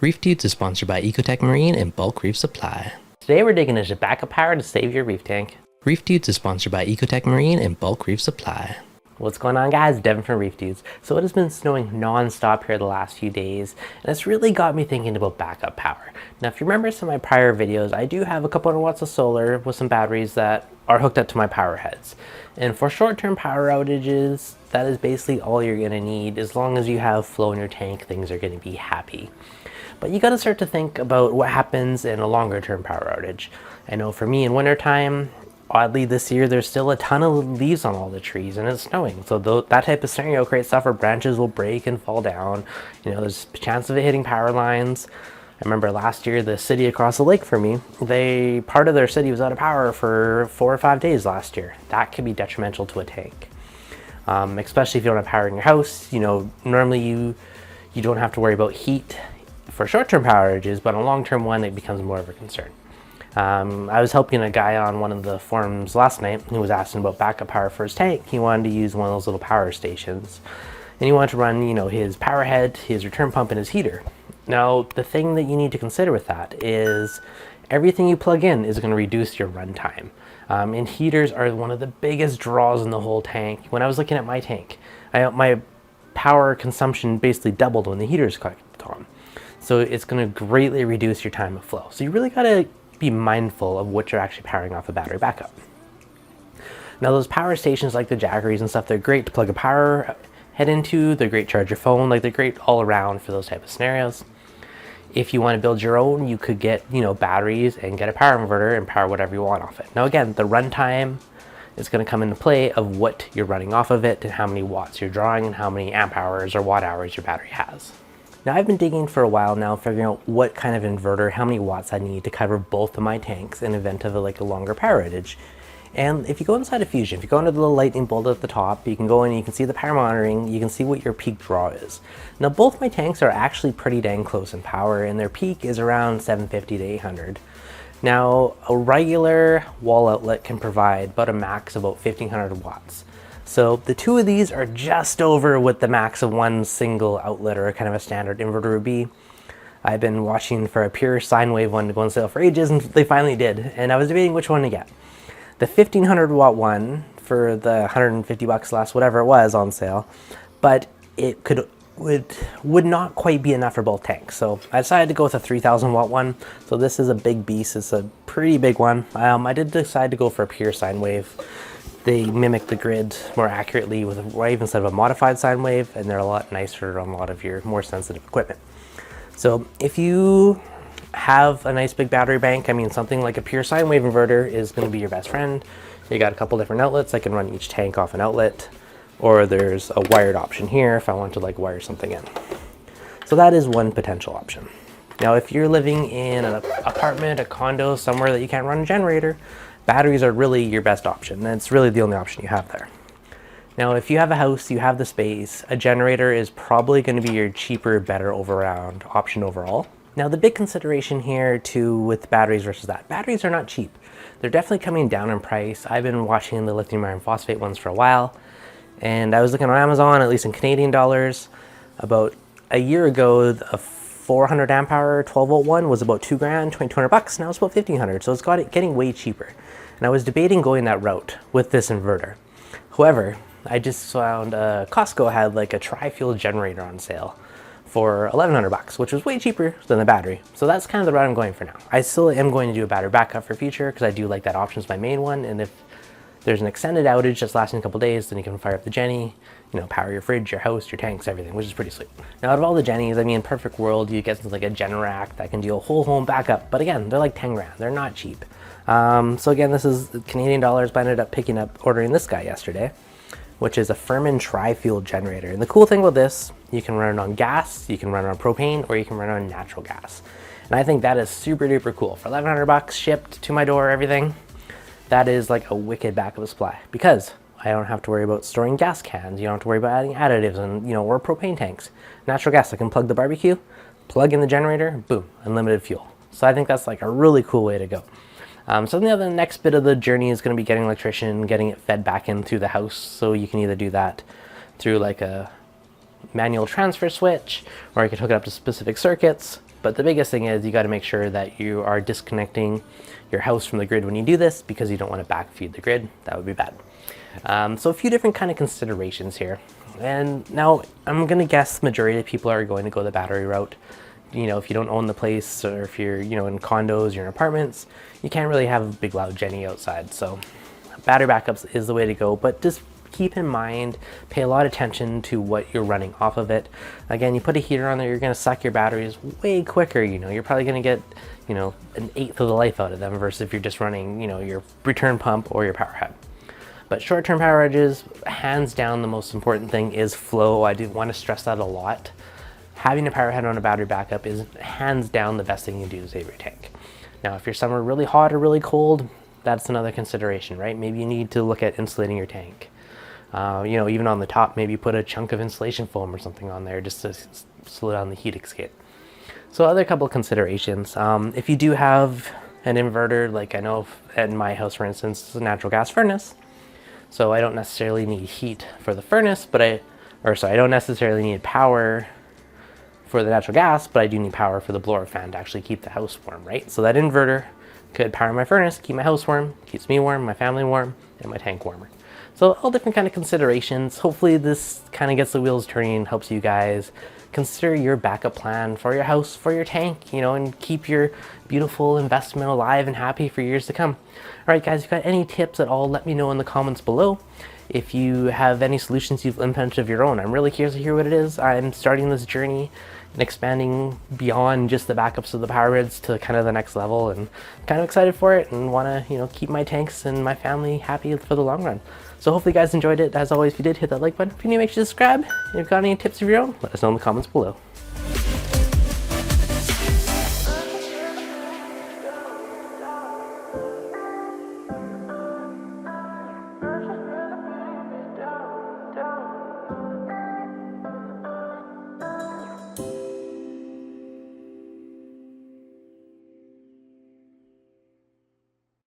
ReefDudes is sponsored by Ecotech Marine and Bulk Reef Supply. Today we're digging into backup power to save your reef tank. ReefDudes is sponsored by Ecotech Marine and Bulk Reef Supply. What's going on, guys? Devin from ReefDudes. So it has been snowing non-stop here the last few days, and it's really got me thinking about backup power. Now, if you remember some of my prior videos, I do have a couple hundred watts of solar with some batteries that are hooked up to my power heads. And for short-term power outages, that is basically all you're gonna need. As long as you have flow in your tank, things are gonna be happy. But you gotta start to think about what happens in a longer term power outage. I know for me in wintertime, oddly this year, there's still a ton of leaves on all the trees and it's snowing. So that type of scenario creates stuff where branches will break and fall down. You know, there's a chance of it hitting power lines. I remember last year, the city across the lake from me, part of their city was out of power for 4 or 5 days last year. That could be detrimental to a tank. Especially if you don't have power in your house. You know, normally you don't have to worry about heat for short-term power outages, but on a long-term one, it becomes more of a concern. I was helping a guy on one of the forums last night who was asking about backup power for his tank. He wanted to use one of those little power stations, and he wanted to run, you know, his power head, his return pump, and his heater. Now, the thing that you need to consider with that is everything you plug in is going to reduce your runtime. And heaters are one of the biggest draws in the whole tank. When I was looking at my tank, my power consumption basically doubled when the heaters clicked on. So it's going to greatly reduce your time of flow. So you really got to be mindful of what you're actually powering off a battery backup. Now, those power stations like the Jackeries and stuff, they're great to plug a power head into. They're great to charge your phone. Like, they're great all around for those type of scenarios. If you want to build your own, you could get, you know, batteries and get a power inverter and power whatever you want off it. Now, again, the runtime is going to come into play of what you're running off of it and how many watts you're drawing and how many amp hours or watt hours your battery has. Now, I've been digging for a while now, figuring out what kind of inverter, how many watts I need to cover both of my tanks in event of a longer power outage. And if you go inside of Fusion, if you go into the little lightning bolt at the top, you can go in and you can see the power monitoring, you can see what your peak draw is. Now, both my tanks are actually pretty dang close in power, and their peak is around 750 to 800. Now, a regular wall outlet can provide about a max of about 1500 watts. So the two of these are just over what the max of one single outlet or kind of a standard inverter would be. I've been watching for a pure sine wave one to go on sale for ages, and they finally did. And I was debating which one to get. The 1500 watt one for the 150 bucks less, whatever it was on sale, but it would not quite be enough for both tanks. So I decided to go with a 3000 watt one. So this is a big beast. It's a pretty big one. I did decide to go for a pure sine wave. They mimic the grid more accurately with a wave instead of a modified sine wave, and they're a lot nicer on a lot of your more sensitive equipment. So if you have a nice big battery bank, I mean, something like a pure sine wave inverter is going to be your best friend. You got a couple different outlets. I can run each tank off an outlet, or there's a wired option here if I want to wire something in. So that is one potential option. Now, if you're living in an apartment, a condo, somewhere that you can't run a generator, batteries are really your best option. That's really the only option you have there. Now, if you have a house, you have the space, a generator is probably going to be your cheaper, better all-around option overall. Now, the big consideration here too with batteries versus that, batteries are not cheap. They're definitely coming down in price. I've been watching the lithium iron phosphate ones for a while, and I was looking on Amazon, at least in Canadian dollars. About a year ago, a 400 amp hour 12 volt one was about $2,000, 2,200 bucks. Now it's about 1,500, so it's getting way cheaper. And I was debating going that route with this inverter. However, I just found Costco had a tri-fuel generator on sale for 1,100 bucks, which was way cheaper than the battery. So that's kind of the route I'm going for now. I still am going to do a battery backup for future because I do like that option as my main one. And if there's an extended outage that's lasting a couple days, then you can fire up the Jenny, you know, power your fridge, your house, your tanks, everything, which is pretty sweet. Now, out of all the Jennies, I mean, perfect world, you get something like a Generac that can do a whole home backup. But again, they're like 10 grand. They're not cheap. So again, this is Canadian dollars, but I ended up ordering this guy yesterday, which is a Furman tri-fuel generator. And the cool thing about this, you can run it on gas, you can run it on propane, or you can run it on natural gas. And I think that is super duper cool. For 1,100 bucks shipped to my door, everything, that is like a wicked backup supply, because I don't have to worry about storing gas cans. You don't have to worry about adding additives and, you know, or propane tanks. Natural gas, I can plug the barbecue, plug in the generator, boom, unlimited fuel. So I think that's like a really cool way to go. So the next bit of the journey is going to be getting an electrician, getting it fed back in through the house. So you can either do that through a manual transfer switch, or you could hook it up to specific circuits. But the biggest thing is you got to make sure that you are disconnecting your house from the grid when you do this, because you don't want to backfeed the grid. That would be bad. So a few different kind of considerations here. And now I'm going to guess majority of people are going to go the battery route. You know, if you don't own the place, or if you're, you know, in condos, you're in apartments, you can't really have a big loud Jenny outside. So battery backups is the way to go, but just keep in mind, pay a lot of attention to what you're running off of it. Again, you put a heater on there, you're going to suck your batteries way quicker. You know, you're probably going to get, you know, an eighth of the life out of them versus if you're just running, you know, your return pump or your power head. But short-term power outages, hands down, the most important thing is flow. I do want to stress that a lot. Having a power head on a battery backup is hands down the best thing you can do to save your tank. Now, if your summer really hot or really cold, that's another consideration, right? Maybe you need to look at insulating your tank. You know, even on the top, maybe put a chunk of insulation foam or something on there just to slow down the heat escape. So other couple of considerations. If you do have an inverter, like I know at my house, for instance, it's a natural gas furnace. So I don't necessarily need heat for the furnace, but I don't necessarily need power for the natural gas, but I do need power for the blower fan to actually keep the house warm, right? So that inverter could power my furnace, keep my house warm, keeps me warm, my family warm, and my tank warmer. So all different kind of considerations. Hopefully this kind of gets the wheels turning and helps you guys consider your backup plan for your house, for your tank, you know, and keep your beautiful investment alive and happy for years to come. All right, guys, if you've got any tips at all, let me know in the comments below. If you have any solutions you've implemented of your own, I'm really curious to hear what it is. I'm starting this journey and expanding beyond just the backups of the power grids to kind of the next level, and kind of excited for it and want to, you know, keep my tanks and my family happy for the long run. So hopefully you guys enjoyed it. As always, if you did, hit that like button. If you're new, make sure to subscribe. If you've got any tips of your own, let us know in the comments below.